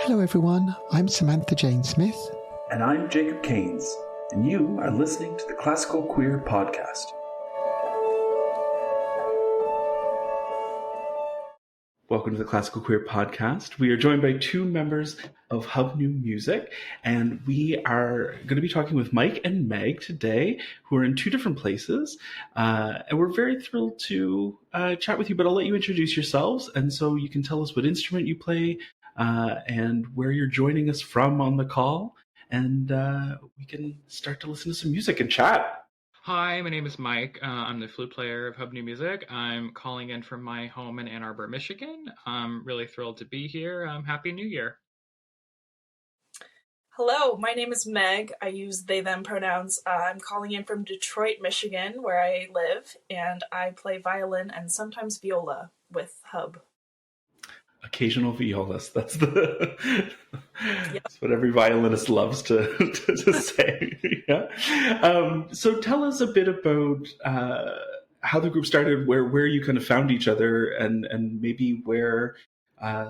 Hello everyone, I'm Samantha Jane Smith. And I'm Jacob Keynes, and you are listening to the Classical Queer Podcast. Welcome to the Classical Queer Podcast. We are joined by two members of Hub New Music, and we are going to be talking with Mike and Meg today, who are in two different places. And we're very thrilled to chat with you, but I'll let you introduce yourselves, and so you can tell us what instrument you play and where you're joining us from on the call, and we can start to listen to some music and chat. Hi, my name is Mike. I'm the flute player of Hub New Music. I'm calling in from my home in Ann Arbor, Michigan. I'm really thrilled to be here. Happy New Year. Hello, my name is Meg. I use they, them pronouns. I'm calling in from Detroit, Michigan, where I live, and I play violin and sometimes viola with Hub. Occasional violas. That's that's what every violinist loves to say. Yeah. So tell us a bit about how the group started, where you kind of found each other, and maybe where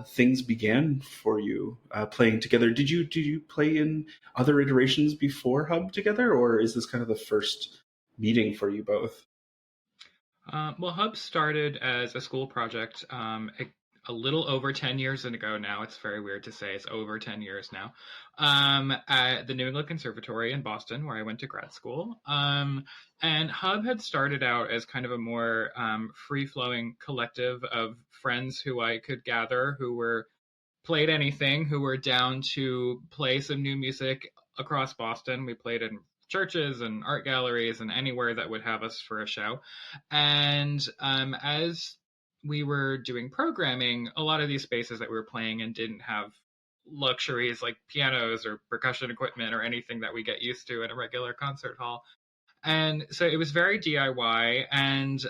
things began for you playing together. Did you play in other iterations before Hub together, or is this kind of the first meeting for you both? Well, Hub started as a school project a little over 10 years ago now. It's very weird to say it's over 10 years now, at the New England Conservatory in Boston, where I went to grad school. And Hub had started out as kind of a more free-flowing collective of friends who I could gather, who played anything, who were down to play some new music across Boston. We played in churches and art galleries and anywhere that would have us for a show. And as we were doing programming, a lot of these spaces that we were playing in didn't have luxuries like pianos or percussion equipment or anything that we get used to in a regular concert hall. And so it was very DIY. And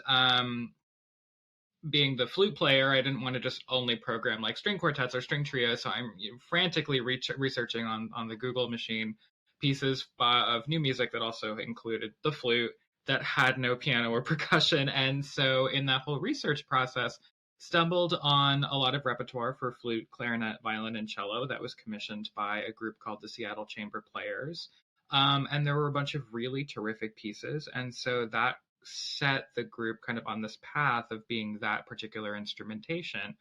being the flute player, I didn't want to just only program like string quartets or string trios. So I'm frantically researching on the Google machine pieces of new music that also included the flute, that had no piano or percussion. And so in that whole research process, stumbled on a lot of repertoire for flute, clarinet, violin, and cello that was commissioned by a group called the Seattle Chamber Players. And there were a bunch of really terrific pieces. And so that set the group kind of on this path of being that particular instrumentation.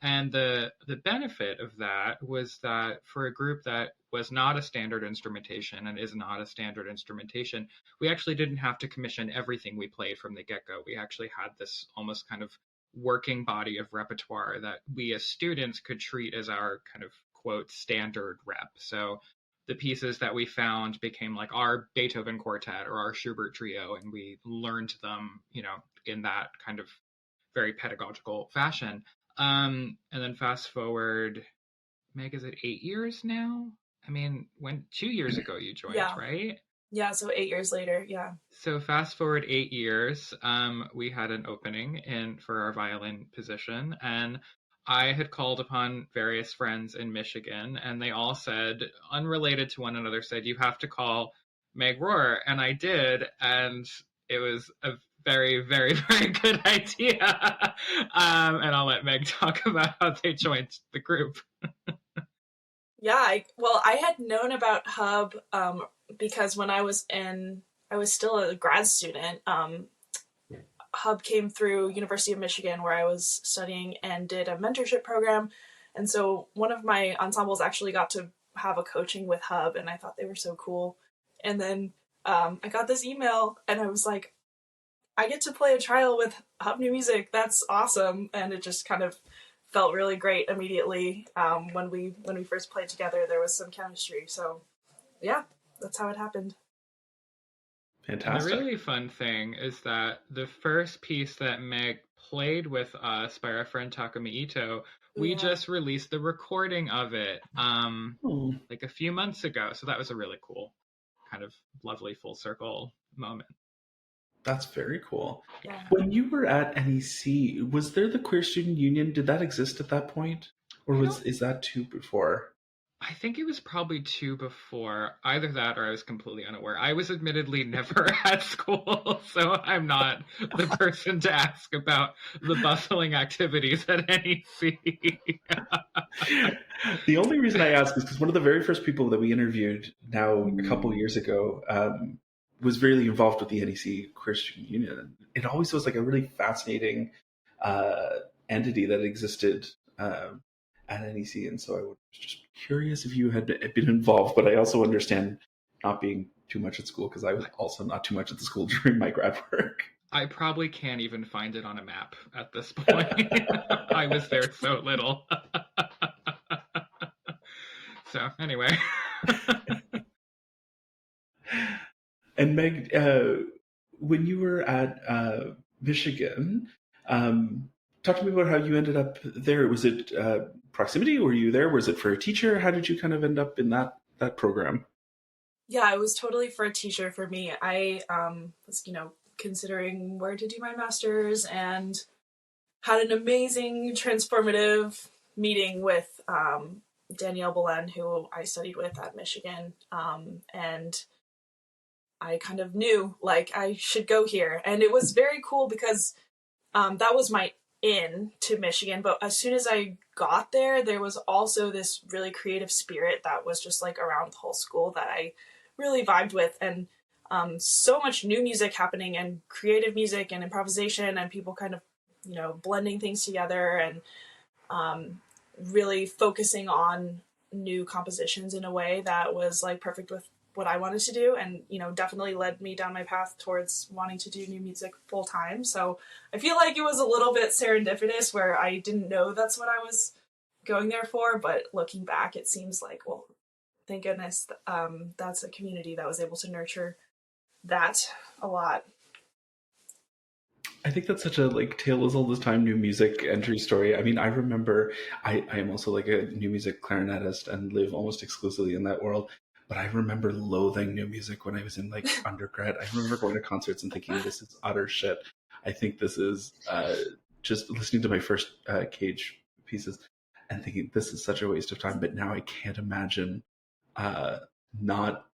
And the benefit of that was that for a group that was not a standard instrumentation and is not a standard instrumentation, we actually didn't have to commission everything we played from the get-go. We actually had this almost kind of working body of repertoire that we as students could treat as our kind of, quote, standard rep. So the pieces that we found became like our Beethoven quartet or our Schubert trio, and we learned them, in that kind of very pedagogical fashion. And then fast forward, Meg, is it 8 years now? I mean, 2 years ago you joined, right? Yeah, so 8 years later, yeah. So fast forward 8 years, we had an opening for our violin position, and I had called upon various friends in Michigan, and they all said, unrelated to one another, said, you have to call Meg Rohrer, and I did, and it was a very, very, very good idea. And I'll let Meg talk about how they joined the group. Yeah, I had known about Hub because when I was still a grad student. Hub came through University of Michigan, where I was studying, and did a mentorship program. And so one of my ensembles actually got to have a coaching with Hub, and I thought they were so cool. And then I got this email, and I was like, I get to play a trial with Hub New Music. That's awesome. And it just kind of felt really great immediately. When we first played together, there was some chemistry. So yeah, that's how it happened. Fantastic. And the really fun thing is that the first piece that Meg played with us by our friend Takumi Ito, we just released the recording of it like a few months ago. So that was a really cool, kind of lovely full circle moment. That's very cool. Yeah. When you were at NEC, was there the Queer Student Union? Did that exist at that point? Or is that too before? I think it was probably 2 before. Either that or I was completely unaware. I was admittedly never at school, so I'm not the person to ask about the bustling activities at NEC. The only reason I ask is because one of the very first people that we interviewed now a couple of years ago was really involved with the NEC Christian Union. It always was like a really fascinating entity that existed at NEC, and so I was just curious if you had been involved. But I also understand not being too much at school because I was also not too much at the school during my grad work. I probably can't even find it on a map at this point. I was there so little. So anyway. And Meg, when you were at Michigan, talk to me about how you ended up there. Was it proximity? Were you there? Was it for a teacher? How did you kind of end up in that program? Yeah, it was totally for a teacher for me. I was, considering where to do my master's and had an amazing transformative meeting with Danielle Belen, who I studied with at Michigan. And I kind of knew like I should go here. And it was very cool because that was my in to Michigan. But as soon as I got there, there was also this really creative spirit that was just like around the whole school that I really vibed with. And so much new music happening and creative music and improvisation and people kind of, blending things together and really focusing on new compositions in a way that was like perfect with what I wanted to do, and definitely led me down my path towards wanting to do new music full time. So I feel like it was a little bit serendipitous where I didn't know that's what I was going there for, but looking back it seems like, well, thank goodness that's a community that was able to nurture that a lot. I think that's such a like tale as old as time new music entry story. I mean, I remember I am also like a new music clarinetist and live almost exclusively in that world. But I remember loathing new music when I was in like undergrad. I remember going to concerts and thinking, this is utter shit. I think this is just listening to my first Cage pieces and thinking this is such a waste of time. But now I can't imagine not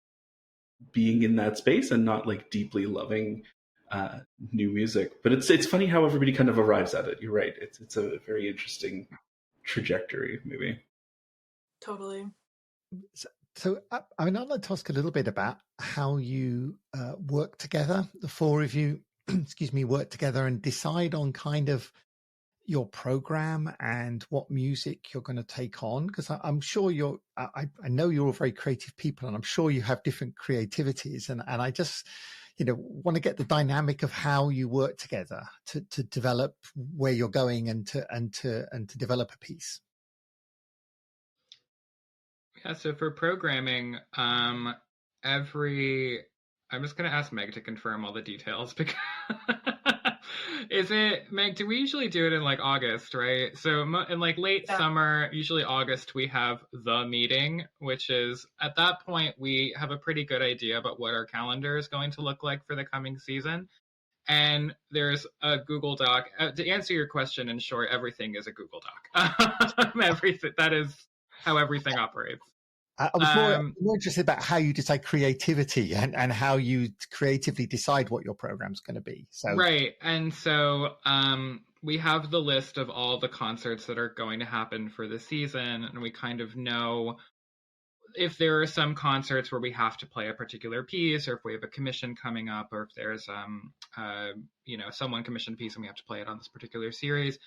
being in that space and not like deeply loving new music. But it's funny how everybody kind of arrives at it. You're right. It's a very interesting trajectory, maybe. Totally. So, I mean, I'd like to ask a little bit about how you work together. The four of you, excuse me, work together and decide on kind of your program and what music you're going to take on. Because I'm sure I know you're all very creative people, and I'm sure you have different creativities. And I just, want to get the dynamic of how you work together to develop where you're going and to develop a piece. Yeah, so for programming, I'm just going to ask Meg to confirm all the details because Meg, do we usually do it in like August, right? So in like late summer, usually August, we have the meeting, which is at that point, we have a pretty good idea about what our calendar is going to look like for the coming season. And there's a Google Doc. To answer your question, in short, everything is a Google Doc. Everything, that is how everything operates. I was more interested about how you decide creativity and how you creatively decide what your program's going to be. So right, and so we have the list of all the concerts that are going to happen for the season, and we kind of know if there are some concerts where we have to play a particular piece, or if we have a commission coming up, or if there's someone commissioned a piece and we have to play it on this particular series.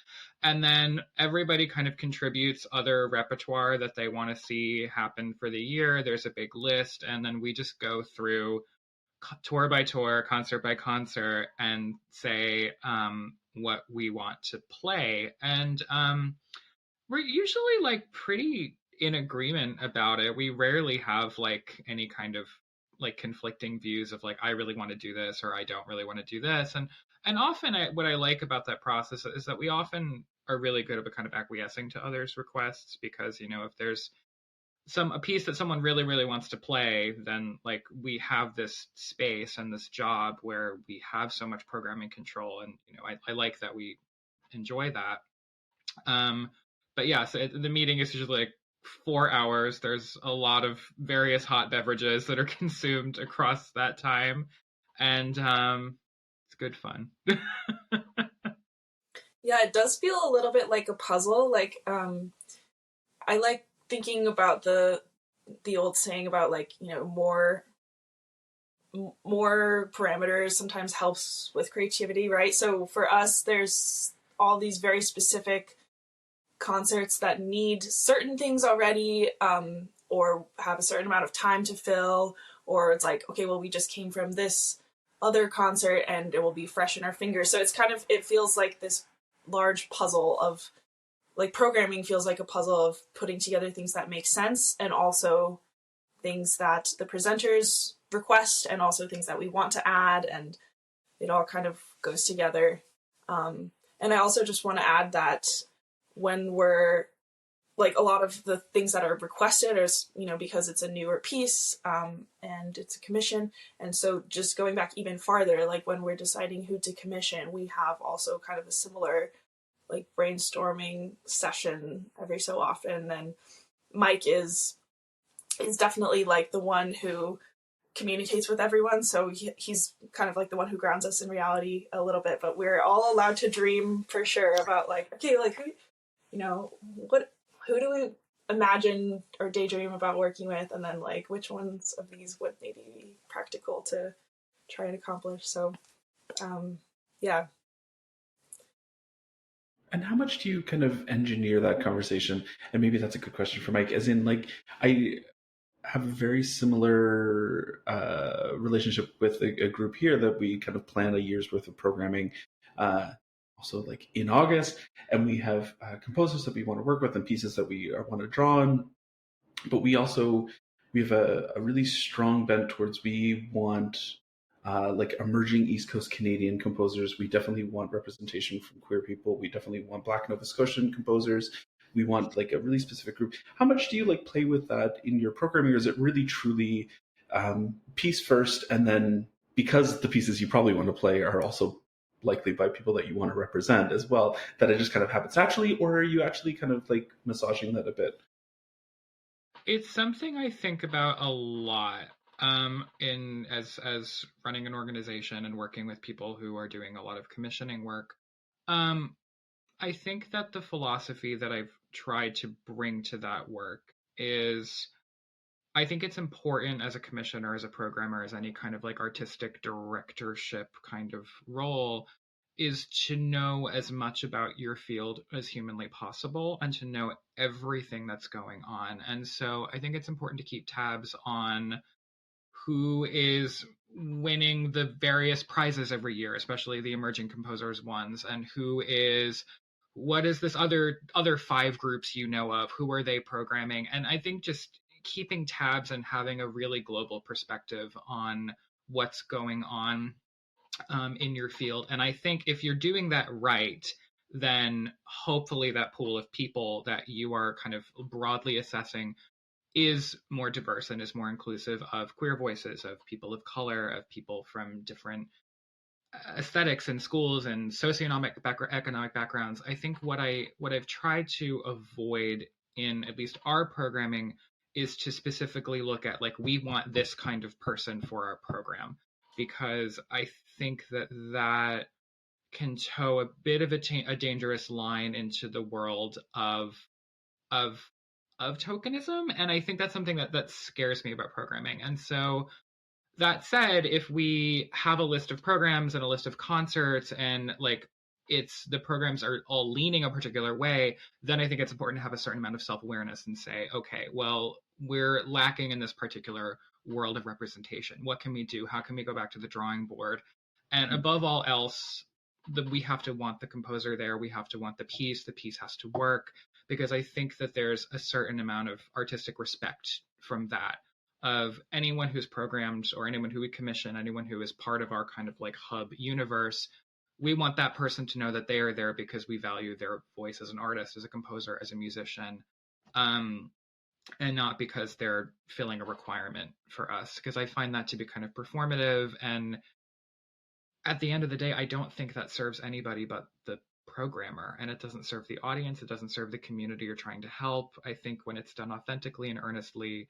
And then everybody kind of contributes other repertoire that they want to see happen for the year. There's a big list, and then we just go through tour by tour, concert by concert, and say what we want to play. And we're usually like pretty in agreement about it. We rarely have like any kind of like conflicting views of like I really want to do this or I don't really want to do this. And often what I like about that process is that we often are really good at kind of acquiescing to others' requests, because if there's a piece that someone really, really wants to play, then like we have this space and this job where we have so much programming control, and I like that we enjoy that. But yeah, so the meeting is usually like 4 hours. There's a lot of various hot beverages that are consumed across that time, and it's good fun. Yeah, it does feel a little bit like a puzzle. Like, I like thinking about the old saying about, like, you know, more parameters sometimes helps with creativity, right? So for us, there's all these very specific concerts that need certain things already, or have a certain amount of time to fill, or it's like, okay, well, we just came from this other concert and it will be fresh in our fingers. So it's kind of, it feels like this large puzzle of, like, programming feels like a puzzle of putting together things that make sense, and also things that the presenters request, and also things that we want to add, and it all kind of goes together. And I also just want to add that when we're, like, a lot of the things that are requested is, you know, because it's a newer piece, and it's a commission. And so just going back even farther, like when we're deciding who to commission, we have also kind of a similar, like, brainstorming session every so often. And Mike is definitely like the one who communicates with everyone, so he's kind of like the one who grounds us in reality a little bit, but we're all allowed to dream for sure about, like, okay, like, who, you know, who do we imagine or daydream about working with, and then, like, which ones of these would maybe be practical to try and accomplish. So yeah. And how much do you kind of engineer that conversation? And maybe that's a good question for Mike, as in, like, I have a very similar relationship with a group here that we kind of plan a year's worth of programming, also like in August, and we have composers that we want to work with and pieces that we want to draw on. But we have a really strong bent towards, we want like emerging East Coast Canadian composers. We definitely want representation from queer people. We definitely want Black Nova Scotian composers. We want, like, a really specific group. How much do you, like, play with that in your programming, or is it really truly piece first, and then, because the pieces you probably want to play are also likely by people that you want to represent as well, that it just kind of happens naturally, or are you actually kind of, like, massaging that a bit? It's something I think about a lot, in as running an organization and working with people who are doing a lot of commissioning work. I think that the philosophy that I've tried to bring to that work is, I think it's important as a commissioner, as a programmer, as any kind of, like, artistic directorship kind of role, is to know as much about your field as humanly possible, and to know everything that's going on. And so I think it's important to keep tabs on who is winning the various prizes every year, especially the emerging composers ones, and what is this other 5 groups you know of, who are they programming. And I think just keeping tabs and having a really global perspective on what's going on in your field. And I think if you're doing that right, then hopefully that pool of people that you are kind of broadly assessing is more diverse and is more inclusive of queer voices, of people of color, of people from different aesthetics and schools and economic backgrounds. I think what I've tried to avoid in at least our programming is to specifically look at, like, we want this kind of person for our program, because I think that can toe a bit of a dangerous line into the world of tokenism, and I think that's something that scares me about programming. And so, that said, if we have a list of programs and a list of concerts, and, like, the programs are all leaning a particular way, then I think it's important to have a certain amount of self-awareness and say, okay, well, we're lacking in this particular world of representation. What can we do? How can we go back to the drawing board? And above all else, we have to want the composer there. We have to want the piece. The piece has to work, because I think that there's a certain amount of artistic respect from that, of anyone who's programmed, or anyone who we commission, anyone who is part of our kind of, like, hub universe. We want that person to know that they are there because we value their voice as an artist, as a composer, as a musician, and not because they're filling a requirement for us, because I find that to be kind of performative. And at the end of the day, I don't think that serves anybody but the programmer, and it doesn't serve the audience. It doesn't serve the community you're trying to help. I think when it's done authentically and earnestly,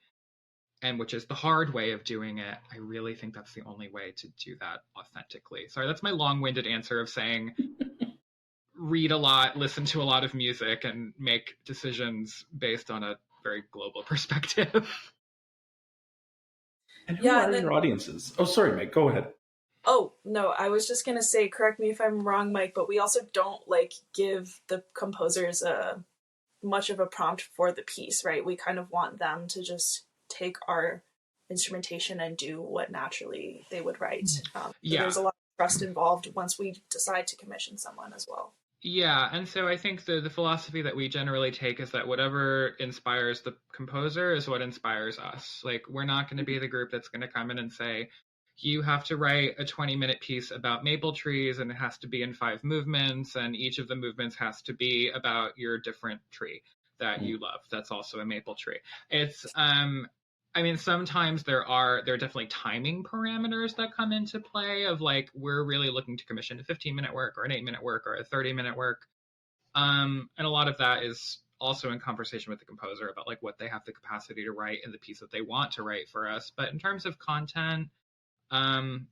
and which is the hard way of doing it, I really think that's the only way to do that authentically. Sorry, that's my long-winded answer of saying read a lot, listen to a lot of music, and make decisions based on a very global perspective. And who are your audiences? Oh, sorry, Meg, go ahead. Oh, no, I was just going to say, correct me if I'm wrong, Mike, but we also don't give the composers much of a prompt for the piece, right? We kind of want them to just take our instrumentation and do what naturally they would write. So there's a lot of trust involved once we decide to commission someone as well. Yeah, and so I think the philosophy that we generally take is that whatever inspires the composer is what inspires us. We're not going to be the group that's going to come in and say, you have to write a 20-minute piece about maple trees, and it has to be in 5 movements, and each of the movements has to be about your different tree that you love. That's also a maple tree. It's sometimes there are definitely timing parameters that come into play of we're really looking to commission a 15-minute work or an 8-minute work or a 30-minute work. And a lot of that is also in conversation with the composer about what they have the capacity to write and the piece that they want to write for us. But in terms of content,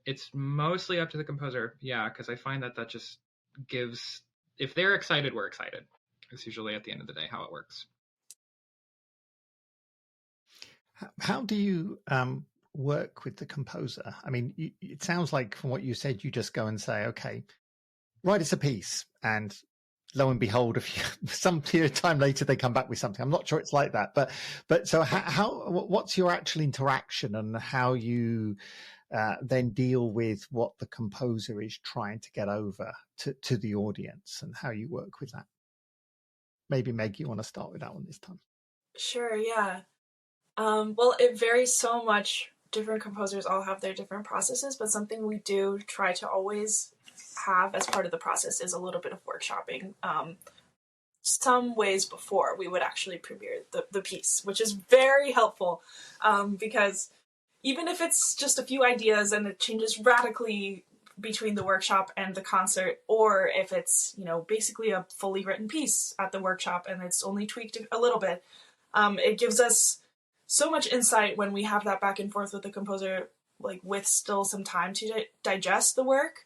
it's mostly up to the composer. Yeah, because I find that just gives, if they're excited, we're excited. It's usually at the end of the day how it works. How do you work with the composer? I mean, it sounds like from what you said, you just go and say, okay, write us a piece, and lo and behold, some period of time later, they come back with something. I'm not sure it's like that, but so what's your actual interaction, and how you then deal with what the composer is trying to get over to the audience, and how you work with that? Maybe Meg, you want to start with that one this time? Sure, yeah. Well, it varies so much. Different composers all have their different processes, but something we do try to always have as part of the process is a little bit of workshopping. Some ways before we would actually premiere the piece, which is very helpful, because even if it's just a few ideas and it changes radically between the workshop and the concert, or if it's, basically a fully written piece at the workshop and it's only tweaked a little bit, it gives us so much insight when we have that back and forth with the composer, with still some time to digest the work.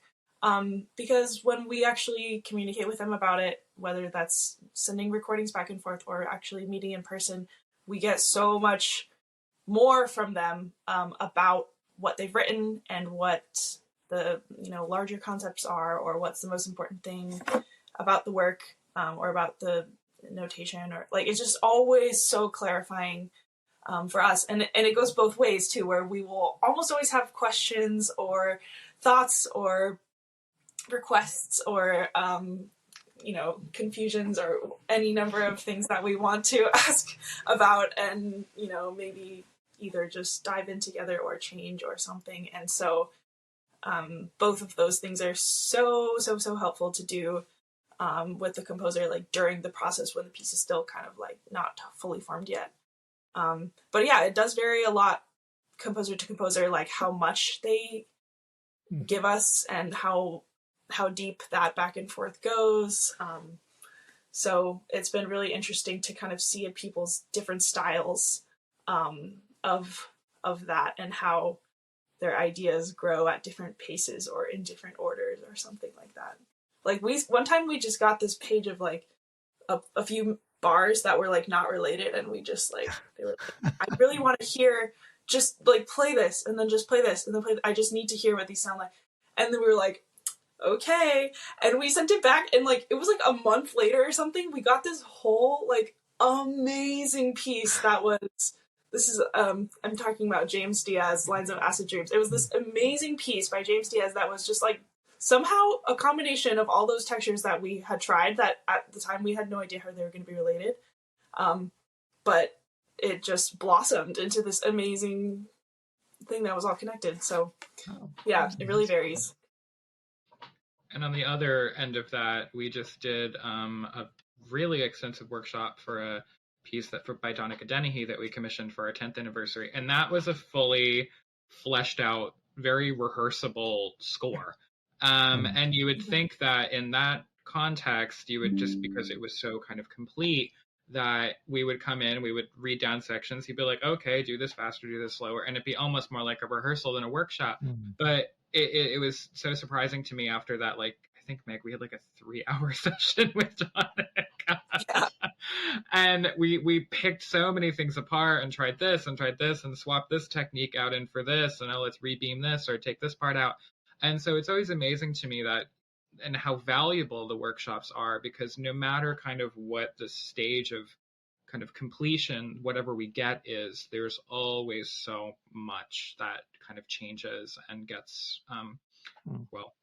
Because when we actually communicate with them about it, whether that's sending recordings back and forth or actually meeting in person, we get so much more from them about what they've written and what the larger concepts are, or what's the most important thing about the work, or about the notation, or it's just always so clarifying for us. And it goes both ways too, where we will almost always have questions or thoughts or requests or confusions or any number of things that we want to ask about, and maybe either just dive in together or change or something. And so both of those things are so helpful to do with the composer, during the process when the piece is still kind of not fully formed yet. But yeah, it does vary a lot composer to composer, how much they give us and how deep that back and forth goes. So it's been really interesting to kind of see people's different styles of that, and how their ideas grow at different paces or in different orders or something like that. One time we just got this page of a few bars that were not related, and we just they were I really want to hear, just play this and then just play this and then play I just need to hear what these sound like. And then we were okay, and we sent it back, and it was a month later or something, we got this whole amazing piece that was, this is I'm talking about James Diaz, Lines of Acid Dreams. It was this amazing piece by James Diaz that was just somehow a combination of all those textures that we had tried, that at the time we had no idea how they were going to be related. But it just blossomed into this amazing thing that was all connected. So yeah, it really varies. And on the other end of that, we just did a really extensive workshop for a piece by Donica Dennehy that we commissioned for our 10th anniversary. And that was a fully fleshed out, very rehearsable score. And you would think that in that context, you would just, because it was so kind of complete, that we would come in, we would read down sections. He'd be like, okay, do this faster, do this slower. And it'd be almost more like a rehearsal than a workshop. But it was so surprising to me after that, like, I think, Meg, we had like a 3-hour session with Dominic. And we picked so many things apart and tried this and swapped this technique out in for this, and now let's rebeam this or take this part out. And so it's always amazing to me that, and how valuable the workshops are, because no matter kind of what the stage of kind of completion, whatever we get is, there's always so much that kind of changes and gets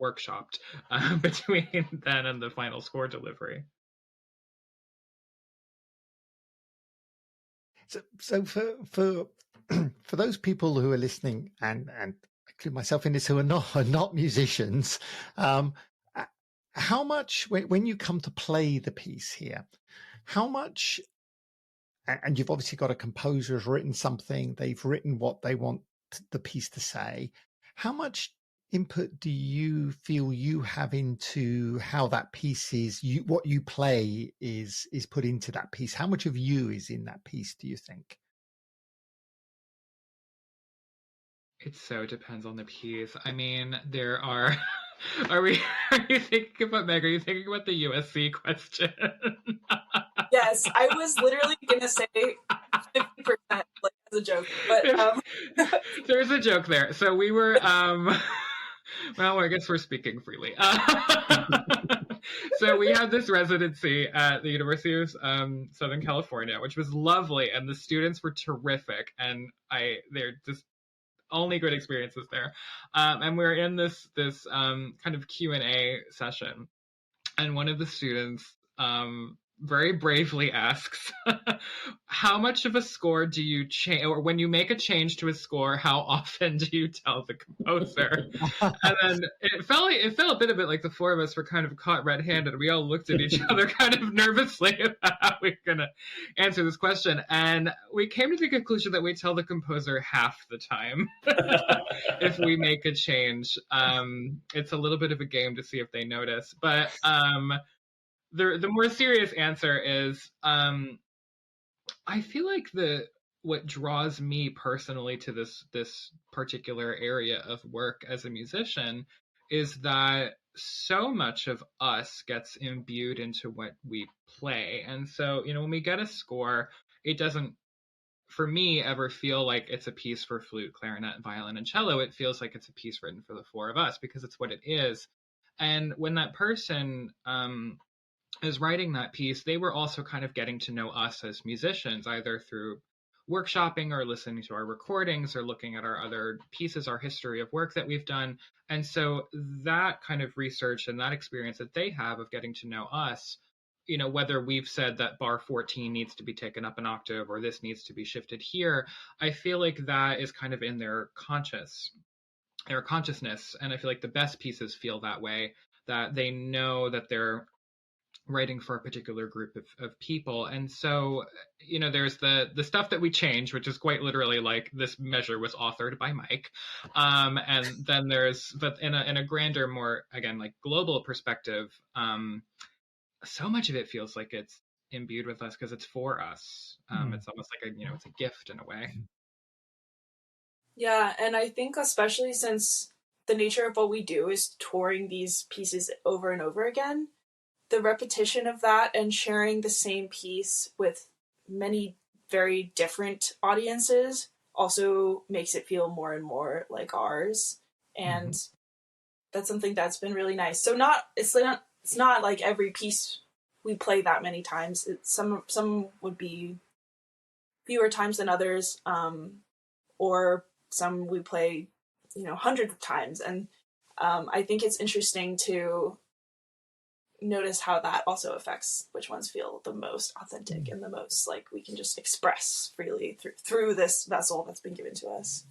workshopped between then and the final score delivery. So for those people who are listening, and include myself in this, who are not musicians, how much, when you come to play the piece here, how much, and you've obviously got a composer who's written something, they've written what they want the piece to say, how much input do you feel you have into how that piece is, what you play is put into that piece? How much of you is in that piece, do you think? It so depends on the piece. I mean, there are are you thinking about, Meg, are you thinking about the USC question? Yes, I was literally gonna say 50%, like, as a joke, but there's a joke there. So we were well, I guess we're speaking freely. So we had this residency at the University of Southern California, which was lovely, and the students were terrific, and they're just only good experiences there. And we're in this kind of Q&A session, and one of the students very bravely asks, how much of a score do you change, or when you make a change to a score, how often do you tell the composer? And then it felt a bit like the four of us were kind of caught red-handed. We all looked at each other kind of nervously about how we're going to answer this question. And we came to the conclusion that we tell the composer half the time if we make a change. It's a little bit of a game to see if they notice. But the more serious answer is, I feel like what draws me personally to this particular area of work as a musician is that so much of us gets imbued into what we play. And so, when we get a score, it doesn't, for me, ever feel like it's a piece for flute, clarinet, violin, and cello. It feels like it's a piece written for the four of us, because it's what it is. And when that person is writing that piece, they were also kind of getting to know us as musicians, either through workshopping or listening to our recordings or looking at our other pieces, our history of work that we've done. And so that kind of research and that experience that they have of getting to know us, whether we've said that bar 14 needs to be taken up an octave or this needs to be shifted here, I feel like that is kind of in their consciousness. And I feel like the best pieces feel that way, that they know that they're writing for a particular group of people. And so, there's the stuff that we change, which is quite literally like, this measure was authored by Mike. And then but in a grander, more, again, like global perspective, so much of it feels like it's imbued with us because it's for us. It's almost like it's a gift in a way. Yeah, and I think especially since the nature of what we do is touring these pieces over and over again, the repetition of that and sharing the same piece with many very different audiences also makes it feel more and more like ours. And that's something that's been really nice. So it's not like every piece we play that many times. Some would be fewer times than others, or some we play, hundreds of times. And I think it's interesting to notice how that also affects which ones feel the most authentic and the most like we can just express freely through this vessel that's been given to us.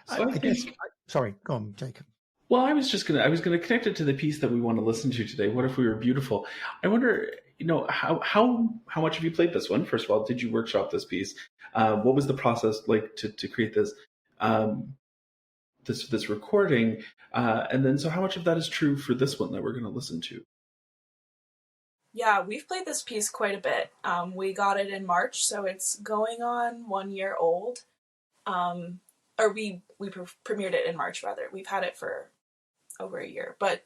I guess. Sorry, go on, Jacob. Well, I was gonna connect it to the piece that we want to listen to today. What If We Were Beautiful? I wonder, how much have you played this one? First of all, did you workshop this piece? What was the process like to create this? this recording, and then so how much of that is true for this one that we're going to listen to? Yeah, we've played this piece quite a bit. We got it in March, so it's going on 1 year old. Or we premiered it in March, rather. We've had it for over a year. But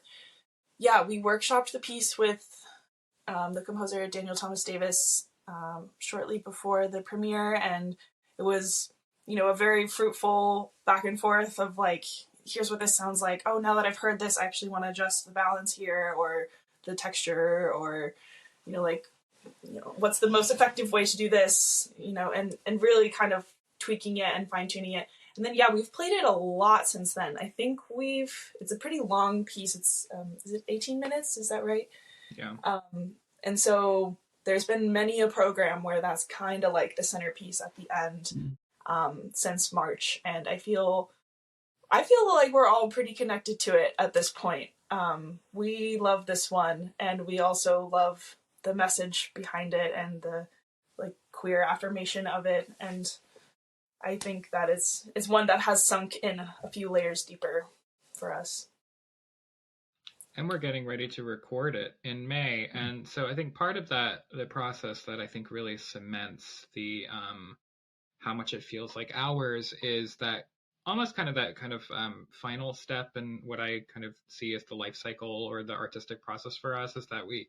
yeah, we workshopped the piece with the composer Daniel Thomas Davis shortly before the premiere, and it was, a very fruitful back and forth of like, here's what this sounds like. Oh, now that I've heard this, I actually want to adjust the balance here, or the texture, or what's the most effective way to do this, and really kind of tweaking it and fine-tuning it. And then we've played it a lot since then. I think it's a pretty long piece. It's is it 18 minutes, is that right? Yeah. And so there's been many a program where that's kind of like the centerpiece at the end since March, and I feel like we're all pretty connected to it at this point. We love this one, and we also love the message behind it and the like queer affirmation of it. And I think that is one that has sunk in a few layers deeper for us. And we're getting ready to record it in May. And so I think part of the process that I think really cements the how much it feels like ours is that almost kind of final step in what I kind of see as the life cycle or the artistic process for us, is that we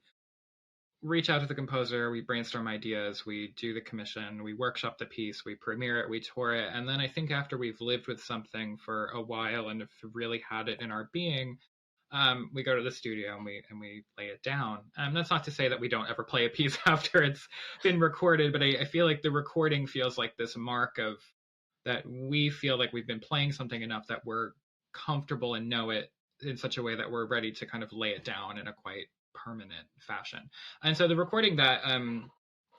reach out to the composer, we brainstorm ideas, we do the commission, we workshop the piece, we premiere it, we tour it. And then I think after we've lived with something for a while and have really had it in our being, we go to the studio and we lay it down. That's not to say that we don't ever play a piece after it's been recorded, but I feel like the recording feels like this mark of that we feel like we've been playing something enough that we're comfortable and know it in such a way that we're ready to kind of lay it down in a quite permanent fashion. And so the recording that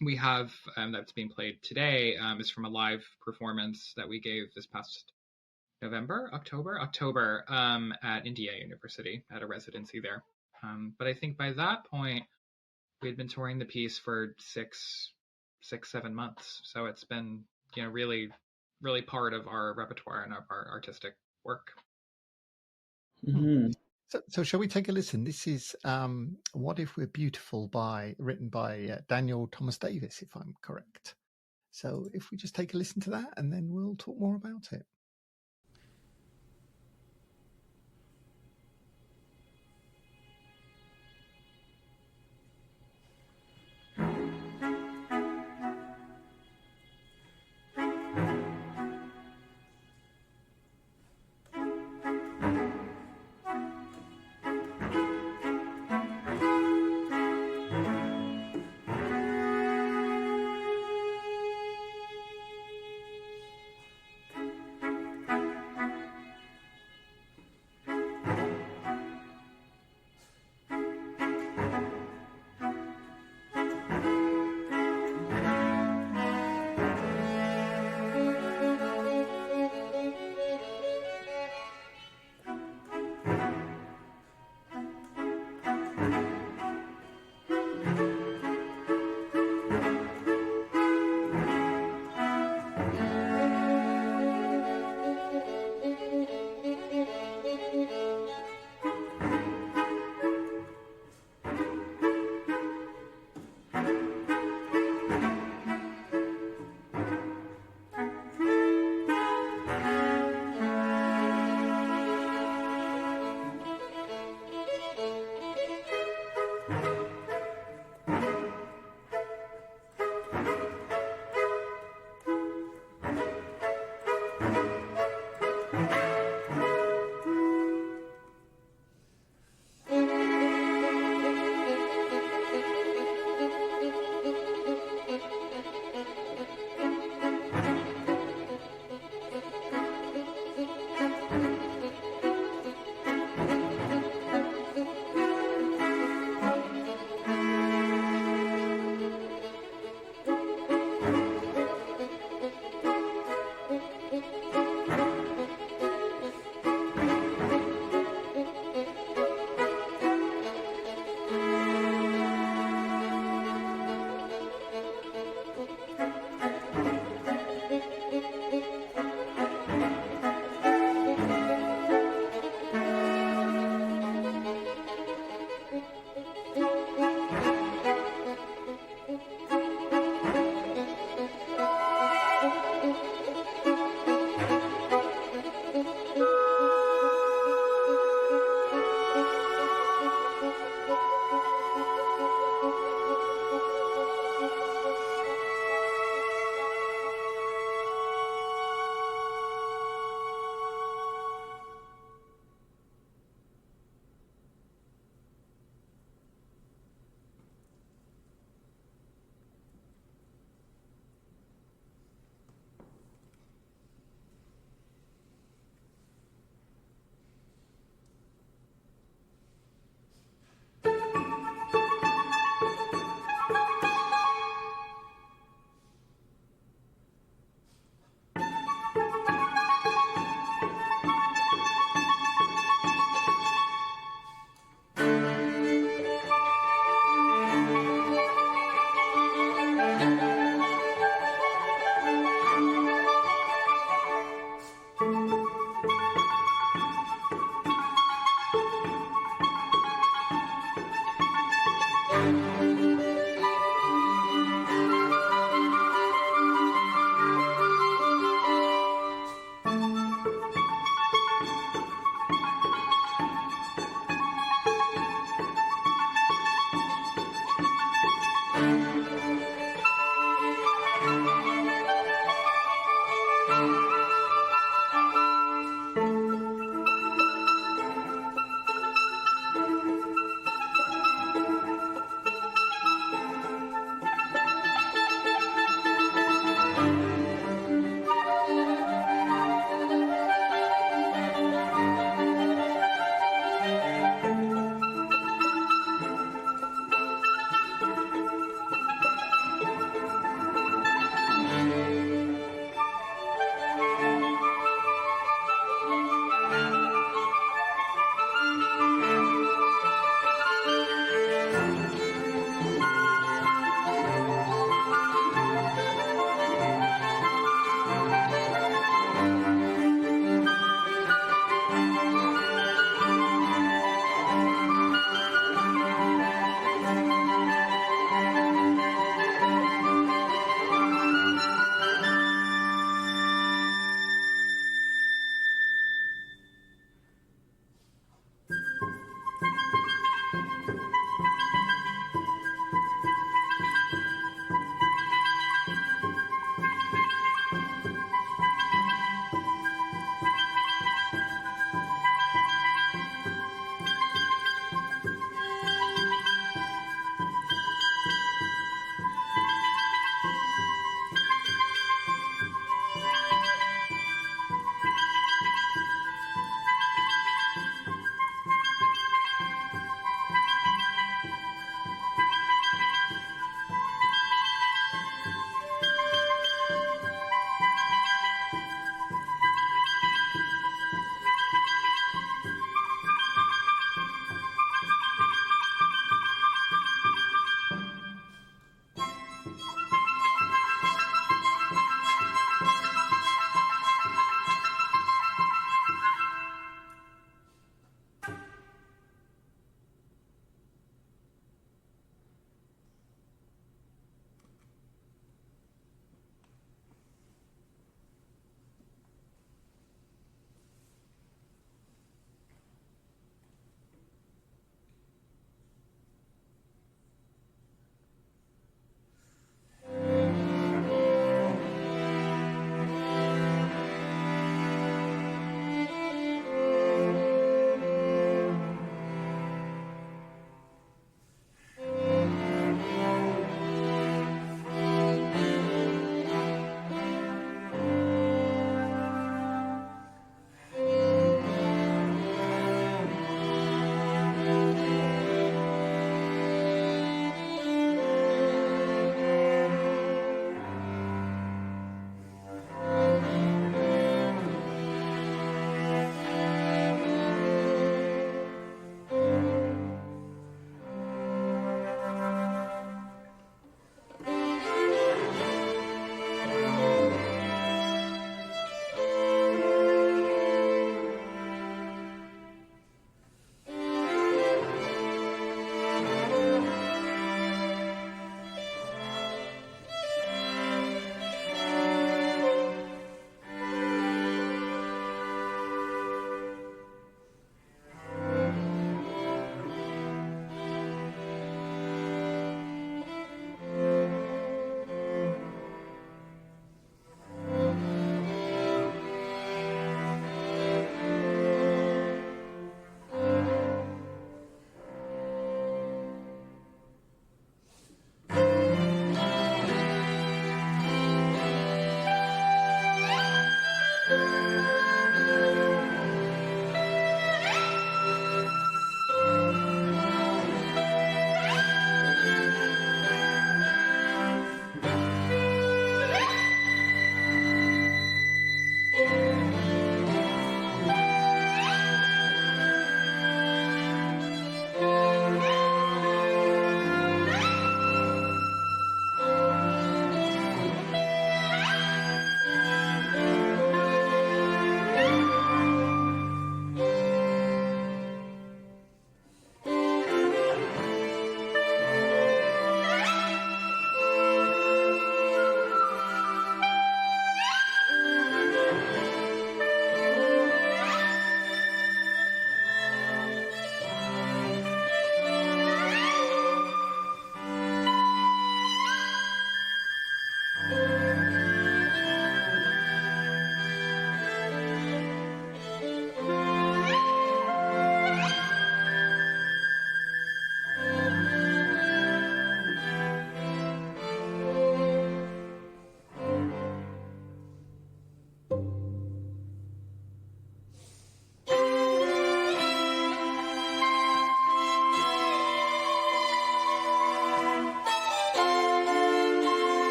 we have that's being played today is from a live performance that we gave this past October at Indiana University at a residency there. But I think by that point we had been touring the piece for 7 months. So it's been, really, really part of our repertoire and of our artistic work. Mm-hmm. So shall we take a listen? This is What If We're Beautiful written by Daniel Thomas Davis, if I'm correct. So if we just take a listen to that, and then we'll talk more about it.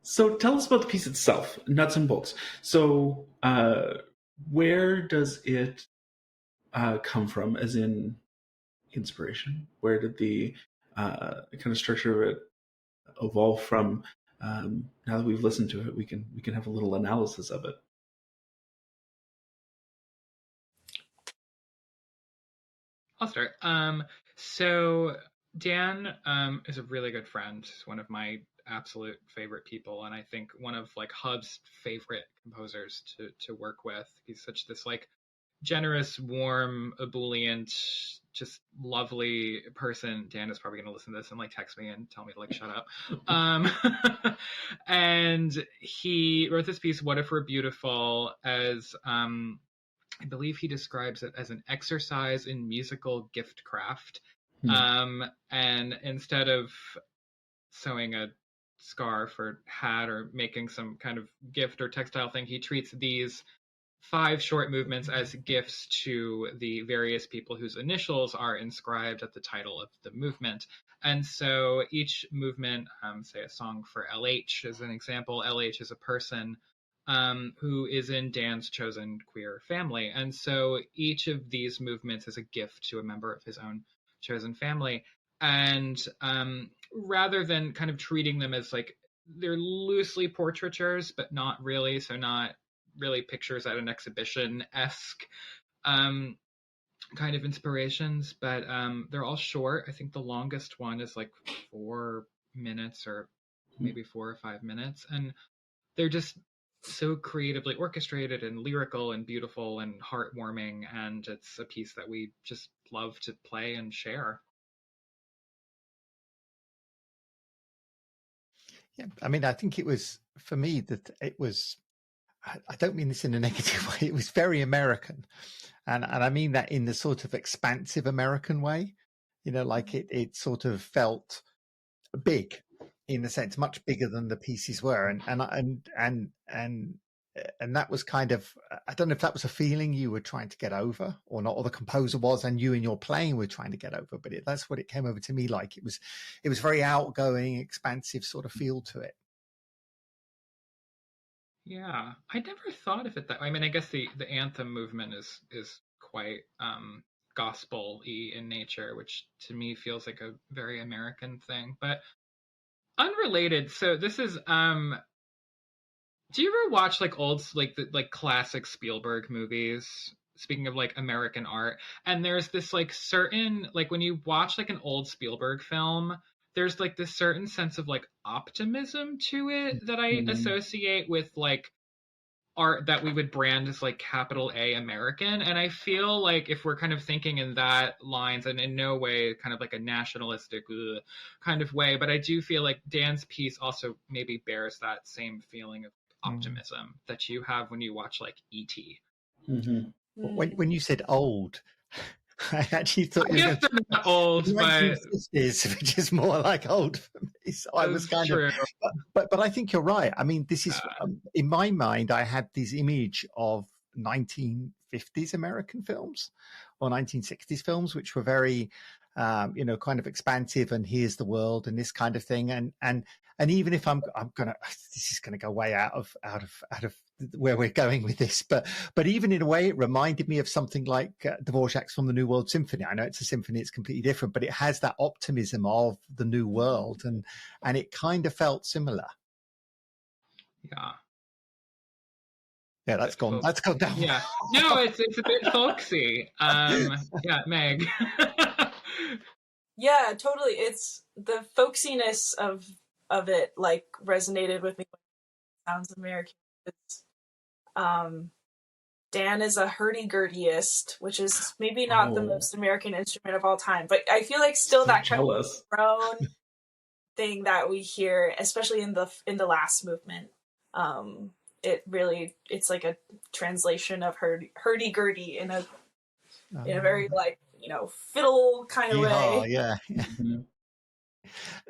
So tell us about the piece itself, nuts and bolts. So where does it come from, as in inspiration? Where did the kind of structure of it evolve from? Now that we've listened to it, we can have a little analysis of it. I'll start. So Dan is a really good friend. He's one of my absolute favorite people, and I think one of like Hub's favorite composers to work with. He's such this like generous, warm, ebullient, just lovely person. Dan is probably going to listen to this and like text me and tell me to like shut up. And he wrote this piece, "What If We're Beautiful," as I believe he describes it as an exercise in musical gift craft. And instead of sewing a scarf or hat or making some kind of gift or textile thing, he treats these 5 short movements as gifts to the various people whose initials are inscribed at the title of the movement. And so each movement, say a song for LH as an example, LH is a person who is in Dan's chosen queer family. And so each of these movements is a gift to a member of his own chosen family. And rather than kind of treating them as like, they're loosely portraitures, but not really, so not really pictures at an exhibition-esque kind of inspirations, but they're all short. I think the longest one is like 4 minutes or maybe 4 or 5 minutes. And they're just so creatively orchestrated and lyrical and beautiful and heartwarming. And it's a piece that we just love to play and share. Yeah, I mean, I think it was, for me, that it was, I don't mean this in a negative way, it was very American. And I mean that in the sort of expansive American way, you know, like it sort of felt big in the sense, much bigger than the pieces were. And that was kind of, I don't know if that was a feeling you were trying to get over or not, or the composer was, and you in your playing were trying to get over, but that's what it came over to me like. It was very outgoing, expansive sort of feel to it. Yeah, I never thought of it that way. I mean, I guess the anthem movement is quite gospel-y in nature, which to me feels like a very American thing. But unrelated, so this is do you ever watch like old like classic Spielberg movies? Speaking of like American art, and there's this like certain like when you watch like an old Spielberg film, there's like this certain sense of like optimism to it that I associate with like art that we would brand as like capital A American. And I feel like if we're kind of thinking in that lines, and in no way kind of like a nationalistic kind of way, but I do feel like Dan's piece also maybe bears that same feeling of optimism that you have when you watch like E.T. When you said old, I actually thought you were they're not old, but 1950s, which is more like old for me. So I was kind of, but I think you're right. I mean, this is in my mind. I had this image of 1950s American films or 1960s films, which were very, you know, kind of expansive, and here's the world and this kind of thing. And even if I'm gonna, this is gonna go way out of where we're going with this, but even in a way, it reminded me of something like Dvorak's From the New World Symphony. I know it's a symphony; it's completely different, but it has that optimism of the new world, and it kind of felt similar. Yeah, that's gone. That's gone down. Yeah, no, it's a bit folksy. Yeah, Meg. Yeah, totally. It's the folksiness of it like resonated with me. Sounds American. It's, Dan is a hurdy-gurdyist, which is maybe not the most American instrument of all time, but I feel like still that kind of grown thing that we hear, especially in the last movement. It's like a translation of hurdy-gurdy in a very like, you know, fiddle kind of way. Yeah.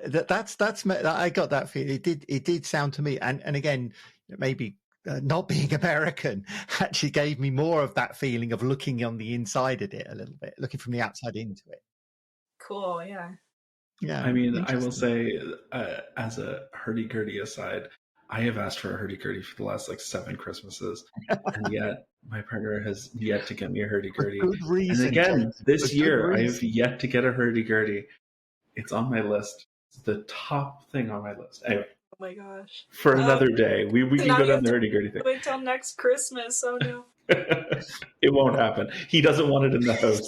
That's I got that feel. It did sound to me, and again, maybe not being American actually gave me more of that feeling of looking on the inside of it a little bit, looking from the outside into it. Cool, yeah. I mean, I will say, as a hurdy-gurdy aside, I have asked for a hurdy-gurdy for the last like 7 Christmases, and yet my partner has yet to get me a hurdy-gurdy. For good reason. And again, James. this For year, good I have reason. yet to get a hurdy-gurdy. It's on my list. It's the top thing on my list. Anyway, Oh my gosh. for another day, we can now go you down have the to hurdy-gurdy thing. wait till next Christmas. Oh no. It won't happen. He doesn't want it in the house.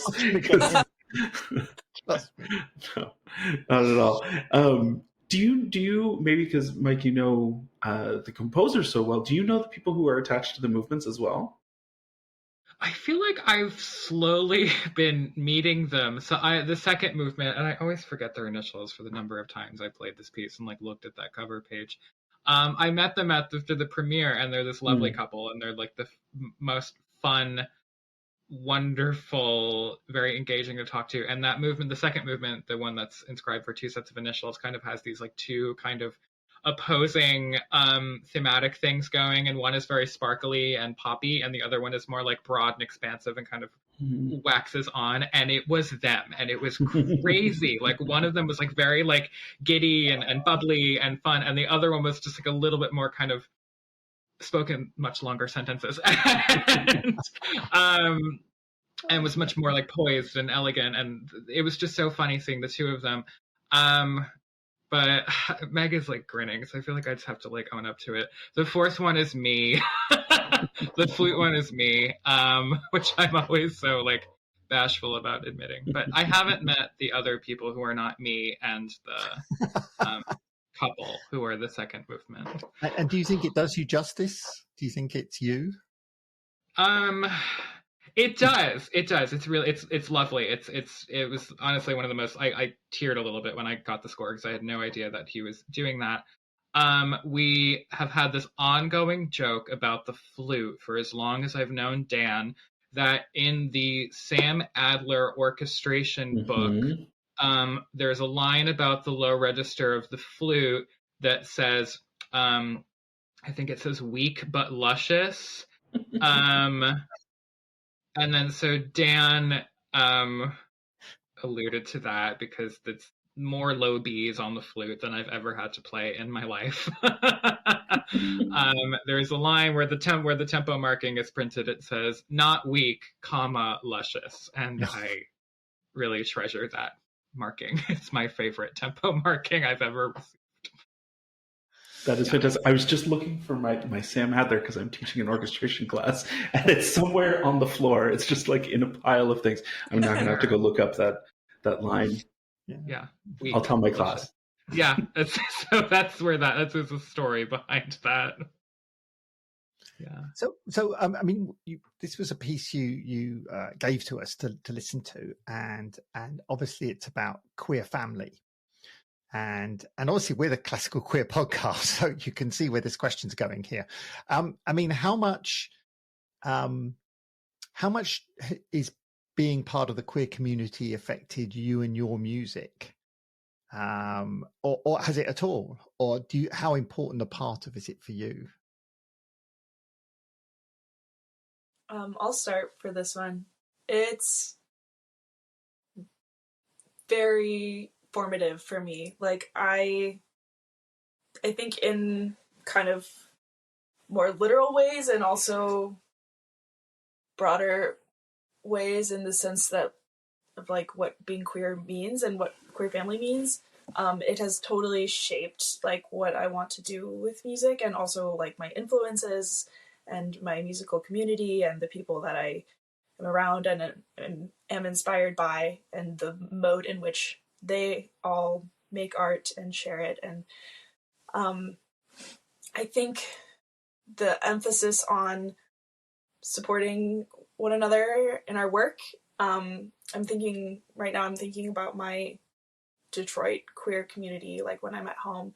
Trust me. No, not at all. Do you maybe, because Mike, you know the composers so well, do you know the people who are attached to the movements as well? I feel like I've slowly been meeting them. So the second movement, and I always forget their initials for the number of times I played this piece and like looked at that cover page. I met them at the premiere, and they're this lovely couple, and they're like the most fun, wonderful, very engaging to talk to. And that movement, the second movement, the one that's inscribed for 2 sets of initials, kind of has these like 2 kind of opposing thematic things going, and one is very sparkly and poppy, and the other one is more like broad and expansive and kind of waxes on. And it was them, and it was crazy. Like one of them was like very like giddy and bubbly and fun, and the other one was just like a little bit more kind of spoken much longer sentences and was much more like poised and elegant, and it was just so funny seeing the 2 of them. But Meg is like grinning, so I feel like I just have to like own up to it. The 4th one is me. The flute one is me, which I'm always so like bashful about admitting. But I haven't met the other people who are not me and the couple who are the second movement. And do you think it does you justice? Do you think it's you? It does. It's really, it's lovely. It was honestly one of the most, I teared a little bit when I got the score because I had no idea that he was doing that. We have had this ongoing joke about the flute for as long as I've known Dan, that in the Sam Adler orchestration book, there's a line about the low register of the flute that says, I think it says weak but luscious. And then so Dan alluded to that because it's more low B's on the flute than I've ever had to play in my life. There's a line where the tempo marking is printed. It says not weak, comma luscious, and I really treasure that marking. It's my favorite tempo marking I've ever received. That is fantastic. I was just looking for my Sam Adler because I'm teaching an orchestration class, and it's somewhere on the floor. It's just like in a pile of things. I'm now going to have to go look up that line. Yeah. I'll tell my class. Yeah. That's the story behind that. Yeah. So I mean, this was a piece you gave to us to listen to, and obviously it's about queer family. And obviously we're the Classical Queer podcast, so you can see where this question's going here. I mean, how much is being part of the queer community affected you and your music? Or has it at all? Or how important a part of is it for you? I'll start for this one. It's very formative for me. Like I think in kind of more literal ways and also broader ways, in the sense that of like what being queer means and what queer family means. It has totally shaped like what I want to do with music, and also like my influences and my musical community and the people that I am around and am inspired by, and the mode in which they all make art and share it. And I think the emphasis on supporting one another in our work, I'm thinking about my Detroit queer community. Like when I'm at home,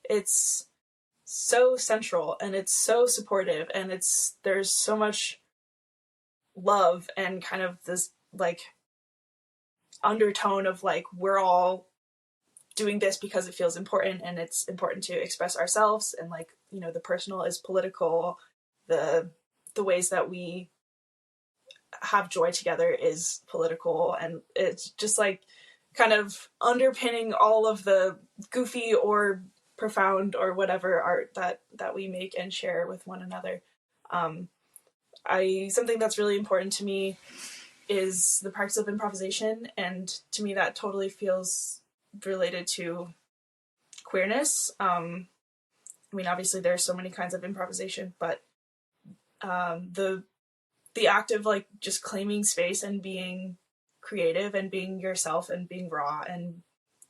it's so central and it's so supportive, and there's so much love and kind of this like undertone of like we're all doing this because it feels important, and it's important to express ourselves, and like, you know, the personal is political, the ways that we have joy together is political, and it's just like kind of underpinning all of the goofy or profound or whatever art that we make and share with one another. Something that's really important to me is the practice of improvisation, and to me that totally feels related to queerness. I mean, obviously there's so many kinds of improvisation, but the act of like just claiming space and being creative and being yourself and being raw,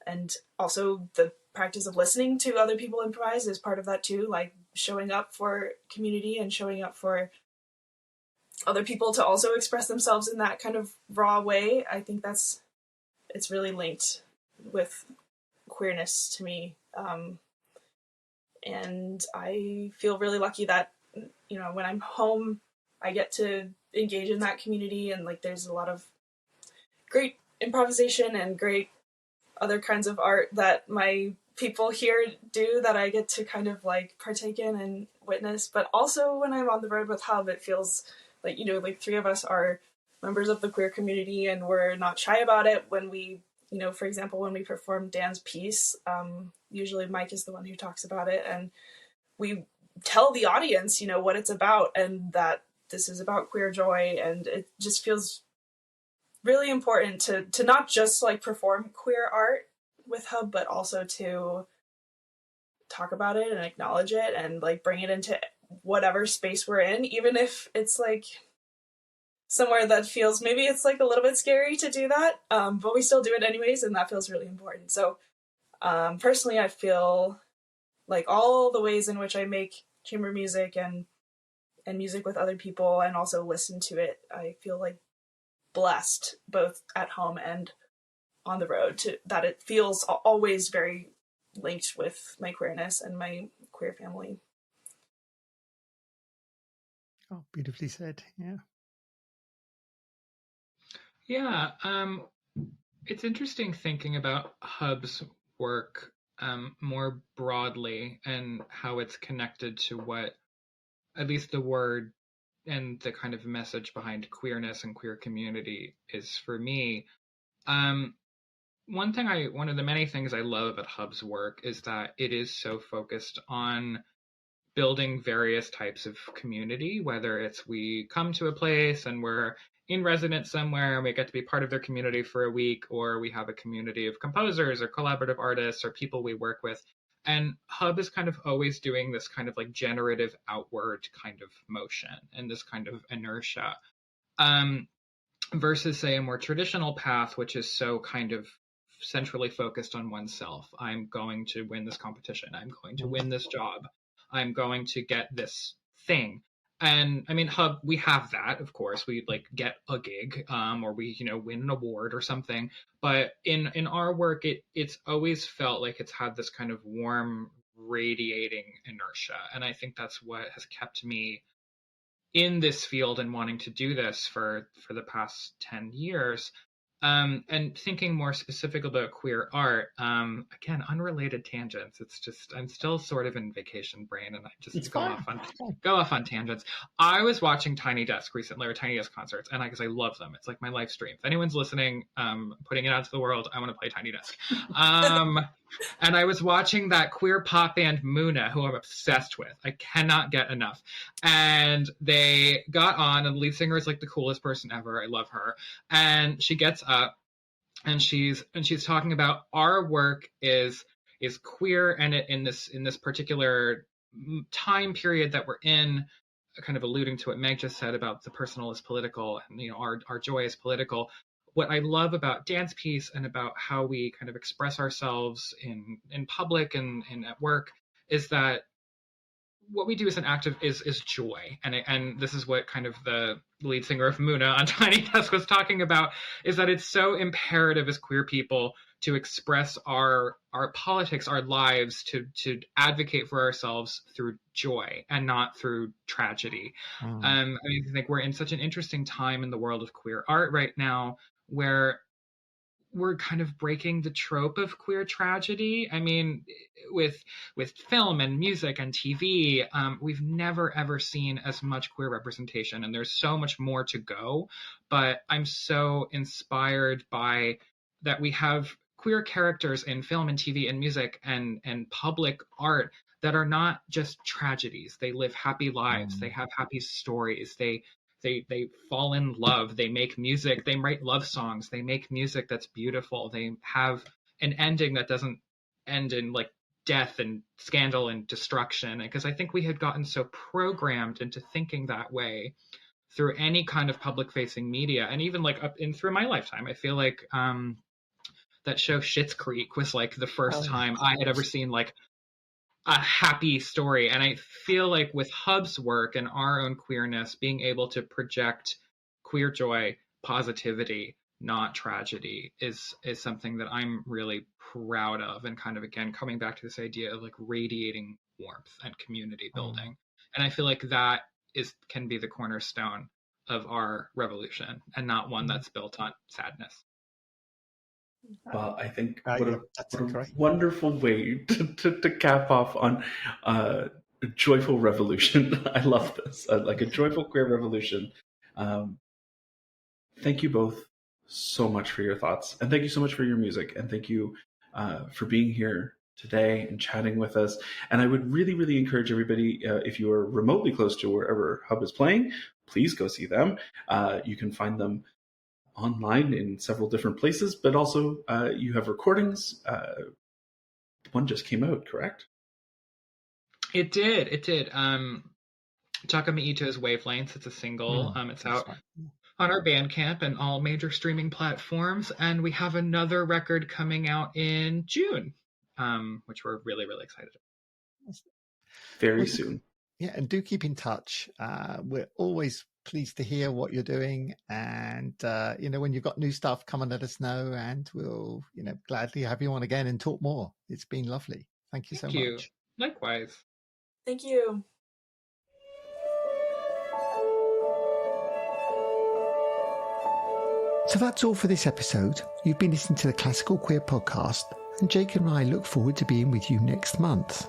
and also the practice of listening to other people improvise is part of that too, like showing up for community and showing up for other people to also express themselves in that kind of raw way. I think it's really linked with queerness to me. And I feel really lucky that, you know, when I'm home, I get to engage in that community, and like there's a lot of great improvisation and great other kinds of art that my people here do that I get to kind of like partake in and witness. But also when I'm on the road with Hub, it feels like, you know, like 3 of us are members of the queer community, and we're not shy about it. When we, you know, for example, when we perform Dan's piece, usually Mike is the one who talks about it, and we tell the audience, you know, what it's about and that this is about queer joy. And it just feels really important to not just like perform queer art with Hub, but also to talk about it and acknowledge it and like bring it into whatever space we're in, even if it's like somewhere that feels, maybe it's like a little bit scary to do that, but we still do it anyways, and that feels really important. So personally, I feel like all the ways in which I make chamber music and music with other people and also listen to it, I feel like blessed both at home and on the road, that it feels always very linked with my queerness and my queer family. Oh, beautifully said. Yeah. Yeah, it's interesting thinking about Hub's work more broadly and how it's connected to what, at least the word and the kind of message behind queerness and queer community is for me. One of the many things I love about Hub's work is that it is so focused on building various types of community, whether it's we come to a place and we're in residence somewhere and we get to be part of their community for a week, or we have a community of composers or collaborative artists or people we work with. And Hub is kind of always doing this kind of like generative outward kind of motion and this kind of inertia, versus say a more traditional path, which is so kind of centrally focused on oneself. I'm going to win this competition. I'm going to win this job. I'm going to get this thing. And I mean, Hub, we have that, of course. We like get a gig, or we, you know, win an award or something. But in our work, it's always felt like it's had this kind of warm, radiating inertia. And I think that's what has kept me in this field and wanting to do this for the past 10 years. And thinking more specific about queer art, again, unrelated tangents. It's just, I'm still sort of in vacation brain, and I just go off on tangents. I was watching Tiny Desk recently, or Tiny Desk concerts, and because I love them. It's like my live stream. If anyone's listening, putting it out to the world, I want to play Tiny Desk. And I was watching that queer pop band Muna, who I'm obsessed with. I cannot get enough. And they got on, and the lead singer is like the coolest person ever. I love her. And she gets up, and she's talking about our work is queer, and in this particular time period that we're in, kind of alluding to what Meg just said about the personal is political, and you know our joy is political. What I love about Dan's piece and about how we kind of express ourselves in public and at work is that what we do as an active is joy. And this is what kind of the lead singer of Muna on Tiny Desk was talking about, is that it's so imperative as queer people to express our politics, our lives, to advocate for ourselves through joy and not through tragedy. I mean, I think we're in such an interesting time in the world of queer art right now, where we're kind of breaking the trope of queer tragedy. I mean, with film and music and TV, we've never ever seen as much queer representation, and there's so much more to go. But I'm so inspired by that we have queer characters in film and TV and music and public art that are not just tragedies. They live happy lives. They have happy stories. They fall in love. They make music. They write love songs. They make music that's beautiful. They have an ending that doesn't end in like death and scandal and destruction. Because I think we had gotten so programmed into thinking that way through any kind of public facing media, and even like up in through my lifetime. I feel like that show Schitt's Creek was like the first time I had ever seen like a happy story. And I feel like with Hub's work and our own queerness, being able to project queer joy, positivity, not tragedy, is something that I'm really proud of. And kind of, again, coming back to this idea of like radiating warmth and community building. And I feel like that can be the cornerstone of our revolution, and not one that's built on sadness. Well, I think what a wonderful way to cap off on a joyful revolution. I love this, like a joyful queer revolution. Thank you both so much for your thoughts, and thank you so much for your music, and thank you for being here today and chatting with us. And I would really, really encourage everybody, if you are remotely close to wherever Hub is playing, please go see them. You can find them online in several different places, but also you have recordings. One just came out, correct? It did. Takumi Ito's Wavelengths. It's a single. It's out on our Bandcamp and all major streaming platforms. And we have another record coming out in June, which we're really, really excited about. Very soon. Yeah, and do keep in touch. We're always pleased to hear what you're doing, and when you've got new stuff, come and let us know, and we'll gladly have you on again and talk more. It's been lovely. Thank you so much. Likewise. Thank you. So that's all for this episode. You've been listening to the Classical Queer Podcast, and Jake and I look forward to being with you next month.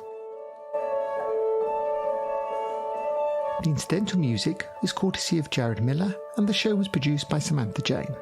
The incidental music is courtesy of Jared Miller, and the show was produced by Samantha Jane.